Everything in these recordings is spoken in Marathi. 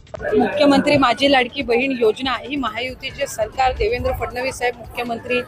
मुख्यमंत्री माझी लाडकी बहीण योजना ही महायुतीचे सरकार देवेंद्र फडणवीस साहेब मुख्यमंत्री,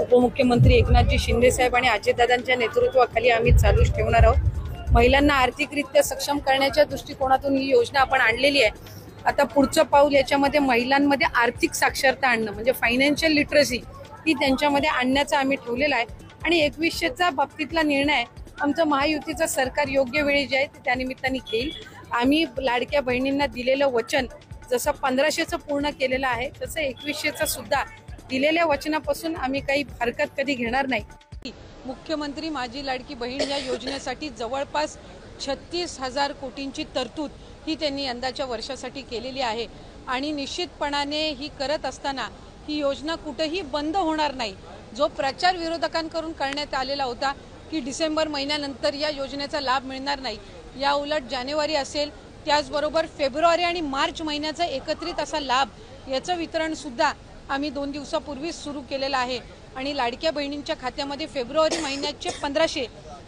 उपमुख्यमंत्री एकनाथजी शिंदे साहेब आणि अजितदादांच्या नेतृत्वाखाली आम्ही चालूच ठेवणार आहोत। महिलांना आर्थिकरित्या सक्षम करण्याच्या दृष्टिकोनातून ही योजना आपण आणलेली आहे। आता पुढचं पाऊल याच्यामध्ये महिलांमध्ये आर्थिक साक्षरता आणणं म्हणजे फायनान्शियल लिटरसी ही त्यांच्यामध्ये आणण्याचा आम्ही ठेवलेला आहे। आणि 2100चा बाबतीतला निर्णय आमचं महायुतीचं सरकार योग्य वेळी जे आहे ते त्यानिमित्ताने घेईल। आम्ही लाडक्या बहिणींना दिलेलं वचन जसं 1500चं पूर्ण केलेलं आहे तसं 2100चं सुद्धा दिलेल्या वचनापासून आम्ही काही हरकत कधी घेणार नाही। मुख्यमंत्री माझी लाडकी बहीण या योजनेसाठी जवळपास 36,000 कोटींची तरतूद ही त्यांनी यंदाच्या वर्षासाठी केलेली आहे आणि निश्चितपणाने ही करत असताना ही योजना कुठेही बंद होणार नाही। जो प्रचार विरोधकांकडून करण्यात आलेला होता की डिसेंबर महिन्यानंतर या योजनेचा लाभ मिळणार नाही, या उलट जानेवारी असेल त्याचबरोबर फेब्रुवारी आणि मार्च महिन्याचा एकत्रित असा लाभ याचं वितरण सुद्धा आम्ही 2 दिवसापूर्वी सुरू केलेलं आहे। आणि लाडक्या बहिणींच्या खात्यामध्ये फेब्रुवारी महिन्याचे 1500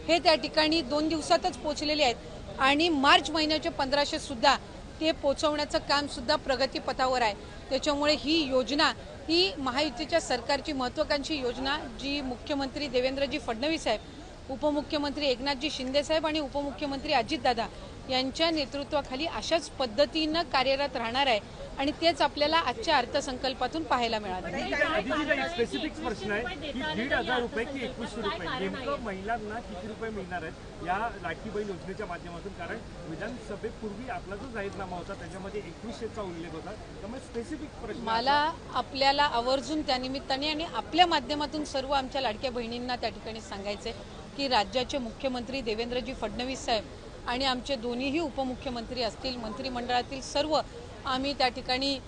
हे त्या ठिकाणी 2 दिवसातच पोहोचलेले आहेत आणि मार्च महिन्याचे 1500 सुद्धा ते पोहोचवण्याचं काम सुद्धा प्रगतीपथावर आहे। त्याच्यामुळे ही योजना ही महायुतीच्या सरकारची महत्त्वाकांक्षी योजना जी मुख्यमंत्री देवेंद्रजी फडणवीस साहेब, उपमुख्यमंत्री एकनाथजी शिंदे साहेब आणि उपमुख्यमंत्री अजितदादा यांच्या नेतृत्वाखाली अशाच पद्धतीनं कार्यरत राहणार आहे आणि तेच आपल्याला आजच्या अर्थसंकल्पातून पाहायला मिळालं। स्पेसिफिक प्रश्न आहे की 1,500 रुपये की 2100 रुपये नेमकं महिलांना किती रुपये मिळणार आहेत या लाडकी बहीण योजनेच्या माध्यमातून? कारण विधानसभेपूर्वी आपला जो जाहीरनामा होता त्याच्यामध्ये 2100चा उल्लेख होता, त्यामुळे स्पेसिफिक प्रश्न मला आपल्याला आवर्जून त्यानिमित्ताने आणि आपल्या माध्यमातून सर्व आमच्या लाडक्या बहिणींना त्या ठिकाणी सांगायचे की राज्याचे मुख्यमंत्री देवेंद्रजी फडणवीस साहेब आणि आमचे दोन्हीही उपमुख्यमंत्री असतील, मंत्रिमंडळातील सर्व आम्ही त्या ठिकाणी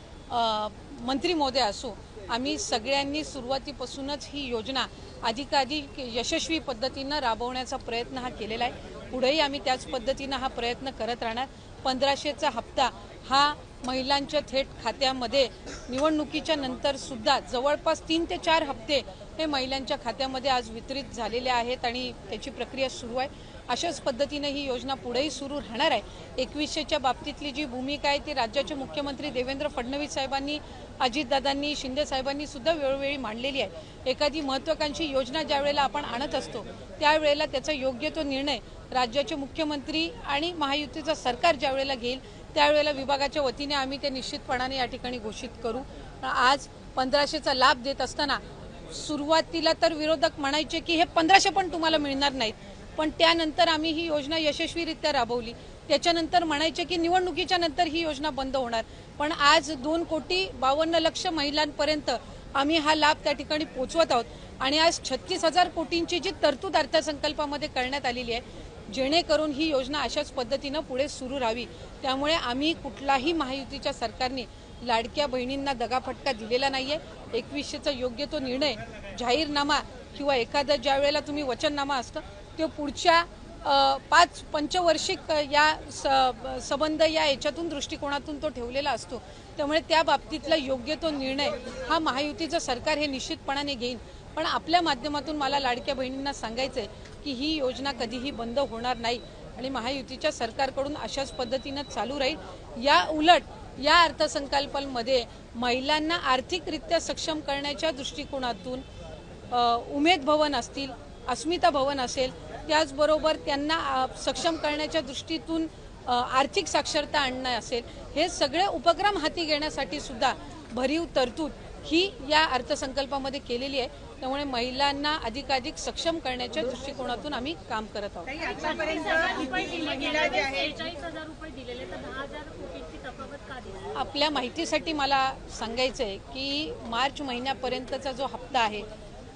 मंत्री महोदय असो, आम्ही सगळ्यांनी सुरुवातीपासूनच ही योजना अधिकाधिक यशस्वी पद्धतीनं राबवण्याचा प्रयत्न हा केलेला आहे। पुढेही आम्ही त्याच पद्धतीनं हा प्रयत्न करत राहणार। 1500चा हप्ता हा महिलांच्या थेट खात्यामध्ये निवडणुकीच्या नंतर सुद्धा जवळपास 3 ते 4 हप्ते हे महिलांच्या खात्यामध्ये आज वितरित झालेले आहेत आणि त्याची प्रक्रिया सुरू आहे। अशाच पद्धतीने ही योजना पुढेही सुरू राहणार आहे। 2100च्या बाबतीतली जी भूमिका आहे ती राज्याचे मुख्यमंत्री देवेंद्र फडणवीस साहेबांनी, अजितदादांनी, शिंदे साहेबांनी सुद्धा वेळोवेळी मांडलेली आहे। एखादी महत्त्वाकांक्षी योजना ज्या वेळेला आपण आणत असतो त्यावेळेला त्याचा योग्य तो निर्णय राज्याचे मुख्यमंत्री आणि महायुतीचं सरकार ज्या वेळेला घेईल त्यावेळेला विभागाच्या वतीने आम्ही ते निश्चितपणाने या ठिकाणी घोषित करू। आज 1500चा लाभ देत असताना सुरुवातीला तर विरोधक म्हणायचे की हे 1500 पण तुम्हाला मिळणार नाहीत, पण त्यानंतर आम्ही ही योजना यशस्वीरित्या राबवली। त्याच्यानंतर म्हणायचे की निवडणुकीच्या नंतर ही योजना बंद होणार, पण आज 2,52,00,000 महिलांपर्यंत आम्ही हा लाभ त्या ठिकाणी पोहोचवत आहोत आणि आज 36,000 कोटींची जी तरतूद अर्थसंकल्पामध्ये करण्यात आलेली आहे जेणेकरून ही योजना अशाच पद्धतीनं पुढे सुरू राहावी। त्यामुळे आम्ही कुठलाही महायुतीच्या सरकारने लाडक्या बहिणींना दगाफटका दिलेला नाहीये। 2100चा योग्य तो निर्णय जाहीरनामा किंवा एखादा ज्या वेळेला तुम्ही वचननामा असतं तो पुढच्या 5 पंचवार्षिक या संबंध या याच्यातून दृष्टिकोनातून तो ठेवलेला असतो। त्यामुळे त्या बाबतीतला योग्य तो निर्णय हा महायुतीचं सरकार हे निश्चितपणाने घेईल। पण आपल्या माध्यमातून मला लाडक्या बहिणींना सांगायचंय की ही योजना कधीही बंद होणार नाही आणि महायुतीच्या सरकारकडून अशाच पद्धतीनं चालू राहील। या उलट या अर्थसंकल्पामध्ये महिलांना आर्थिकरित्या सक्षम करण्याच्या दृष्टिकोनातून उमेद भवन असतील, अस्मिता भवन असेल, त्याचबरोबर त्यांना सक्षम करण्याच्या दृष्टीतून आर्थिक साक्षरता आणणं असेल, हे सगळे उपक्रम हाती घेण्यासाठी सुद्धा भरीव तरतूद ही या अर्थसंकल्पामध्ये केलेली आहे। त्यामुळे महिलांना अधिकाधिक सक्षम करण्याच्या दृष्टिकोनातून आम्ही काम करत आहोत। आपल्या माहितीसाठी मला सांगायचं आहे की मार्च महिन्यापर्यंतचा जो हप्ता आहे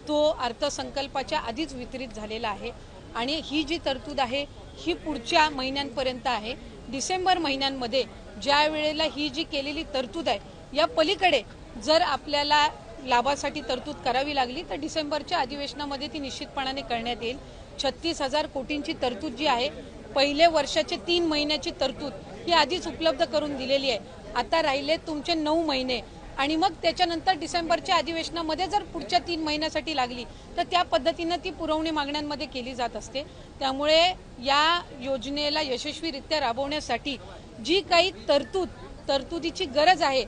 तो अर्थसंकल्पाच्या आधीच वितरित झालेला आहे आणि ही जी तरतूद आहे ही पुढच्या महिन्यांपर्यंत आहे। डिसेंबर महिन्यांमध्ये ज्या वेळेला ही जी केलेली तरतूद आहे या पलीकडे जर आपल्याला लाभासाठी तरतूद करावी लागली तर डिसेंबरच्या अधिवेशनामध्ये ती निश्चितपणाने करण्यात येईल। 36,000 कोटींची तरतूद जी आहे पहिले वर्षाचे 3 महिन्याची तरतूद ही आधीच उपलब्ध करून दिलेली आहे। आता राहिले तुमचे 9 महिने आणि मग त्याच्यानंतर डिसेंबरच्या अधिवेशनामध्ये जर पुढच्या 3 महिन्यासाठी लागली तर त्या पद्धतीने ती पुरवणी मागण्यांमध्ये केली जात असते। त्यामुळे या योजनेला यशस्वीरित्या राबवण्यासाठी जी काही तरतूद तरतुदीची गरज आहे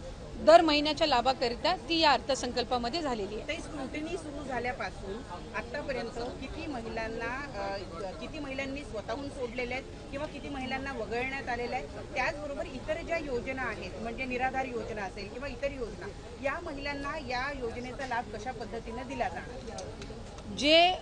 दर महिन्याच्या लाभाकरिता ती या अर्थसंकल्पामध्ये झालेली आहे. स्क्रुटिनी सुरू झाल्यापासून आतापर्यंत किती महिलांनी स्वतःहून सोडलेले आहेत किंवा किती महिलांना वगळण्यात आलेल्या आहेत, त्याचबरोबर इतर ज्या योजना आहेत म्हणजे निराधार योजना असेल किंवा इतर योजना, या महिलांना या योजनेचा लाभ कशा पद्धतीने दिला जाणार? जे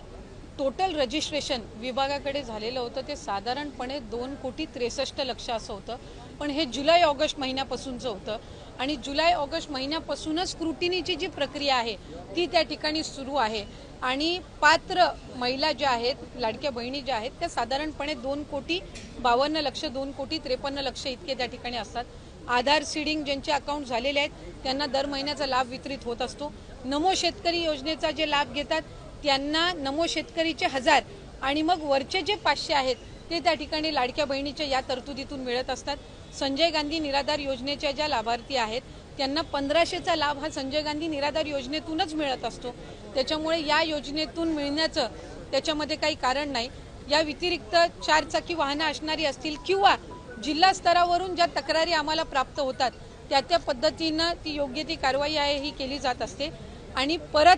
टोटल रजिस्ट्रेशन विभागाकडे झालेलं होतं ते साधारणपणे 2,63,00,000 असं होतं, पण हे जुलै ऑगस्ट महिन्यापासूनचं होतं आणि जुलै ऑगस्ट महिन्यापासूनच स्क्रुटिनीची जी प्रक्रिया आहे ती त्या ठिकाणी सुरू आहे आणि पात्र महिला ज्या आहेत, लाडक्या बहिणी ज्या आहेत, त्या साधारणपणे 2,52,00,000 2,53,00,000 इतके त्या ठिकाणी असतात. आधार सीडिंग ज्यांचे अकाउंट झालेले आहेत त्यांना दर महिन्याचा लाभ वितरित होत असतो. नमो शेतकरी योजनेचा जे लाभ घेतात त्यांना नमो शेतकरीचे 1000 आणि मग वरचे जे 500 आहेत ते त्या ठिकाणी लाडक्या बहिणीच्या या तरतुदीतून मिळत असतात. संजय गांधी निराधार योजनेच्या ज्या लाभार्थी आहेत त्यांना 1500चा लाभ हा संजय गांधी निराधार योजनेतूनच मिळत असतो. त्याच्यामुळे या योजनेतून मिळण्याचं त्याच्यामध्ये काही कारण नाही. या व्यतिरिक्त 4 चाकी वाहनं असणारी असतील किंवा जिल्हा स्तरावरून ज्या तक्रारी आम्हाला प्राप्त होतात त्या पद्धतीनं ती योग्य ती कारवाई आहे ही केली जात असते आणि परत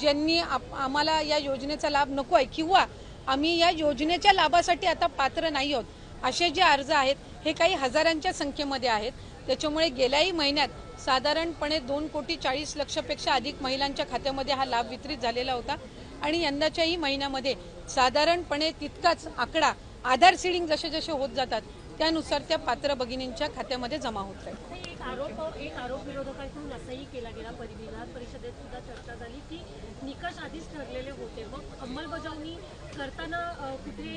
ज्यांनी आम्हाला या योजनेचा लाभ नको आहे किंवा आम्ही या योजनेच्या लाभासाठी आता पात्र नाही आहोत असे जे अर्ज आहेत हे काही हजारांच्या संख्येमध्ये आहेत. त्याच्यामुळे गेल्याही महिन्यात साधारणपणे 2,40,00,000 पेक्षा अधिक महिलांच्या खात्यामध्ये हा लाभ वितरित झालेला होता आणि यंदाच्याही महिन्यामध्ये साधारणपणे तितकाच आकडा आधार सीडिंग जसे जसे होत जातात त्यानुसार त्या पात्र भगिनींच्या खात्यामध्ये जमा होत राहील. एक आरोप विरोधकांकडून असंही केला गेला, विधान परिषदेत सुद्धा चर्चा झाली की निकष आधीच ठरलेले होते, मग अंमलबजावणी करताना कुठे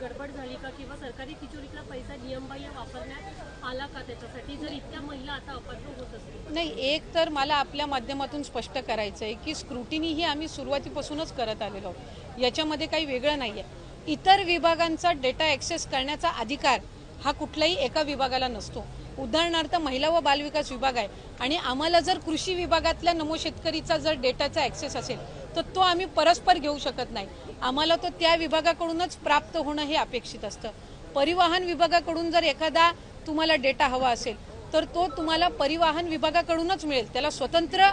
गडबड झाली का किंवा सरकारी तिजोरीतला पैसा नियमबाह्य वापरण्यात आला का त्याच्यासाठी, जर इतक्या महिला आता अपात्र होत असतील? नाही, एक तर मला आपल्या माध्यमातून स्पष्ट करायचं आहे की स्क्रुटिनी ही आम्ही सुरुवातीपासूनच करत आलेलो आहोत, याच्यामध्ये काही वेगळं नाही आहे. इतर विभागांचा डेटा ॲक्सेस करण्याचा अधिकार हा कुठल्याही एका विभागाला नसतो. उदाहरणार्थ महिला व बालविकास विभाग आहे आणि आम्हाला जर कृषी विभागातल्या नमो शेतकरीचा जर डेटाचा ॲक्सेस असेल तर तो आम्ही परस्पर घेऊ शकत नाही. आम्हाला तो त्या विभागाकडूनच प्राप्त होणं हे अपेक्षित असतं. परिवहन विभागाकडून जर एखादा तुम्हाला डेटा हवा असेल तर तो तुम्हाला परिवहन विभागाकडूनच मिळेल. त्याला स्वतंत्र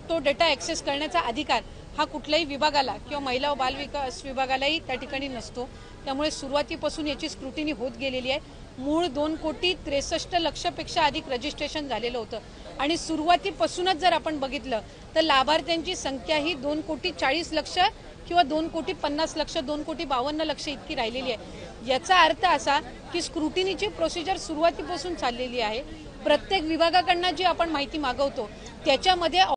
तो डेटा ॲक्सेस करण्याचा अधिकार हा कुठल्याही विभागाला किंवा महिला व बालविकास विभागालाही त्या ठिकाणी नसतो. त्यामुळे सुरुवातीपासून याची स्क्रुटिनी होत गेलेली आहे. मूळ 2,63,00,000 पेक्षा अधिक रजिस्ट्रेशन झालेलं होतं आणि सुरुवातीपासूनच जर आपण बघितलं तर लाभार्थ्यांची संख्या ही 2,40,00,000 किंवा 2,50,00,000 2,52,00,000 इतकी राहिलेली आहे. याचा अर्थ असा की स्क्रुटिनीची प्रोसिजर सुरुवातीपासून चाललेली आहे. प्रत्येक विभागाकडनं जी आपण माहिती मागवतो त्याच्यामध्ये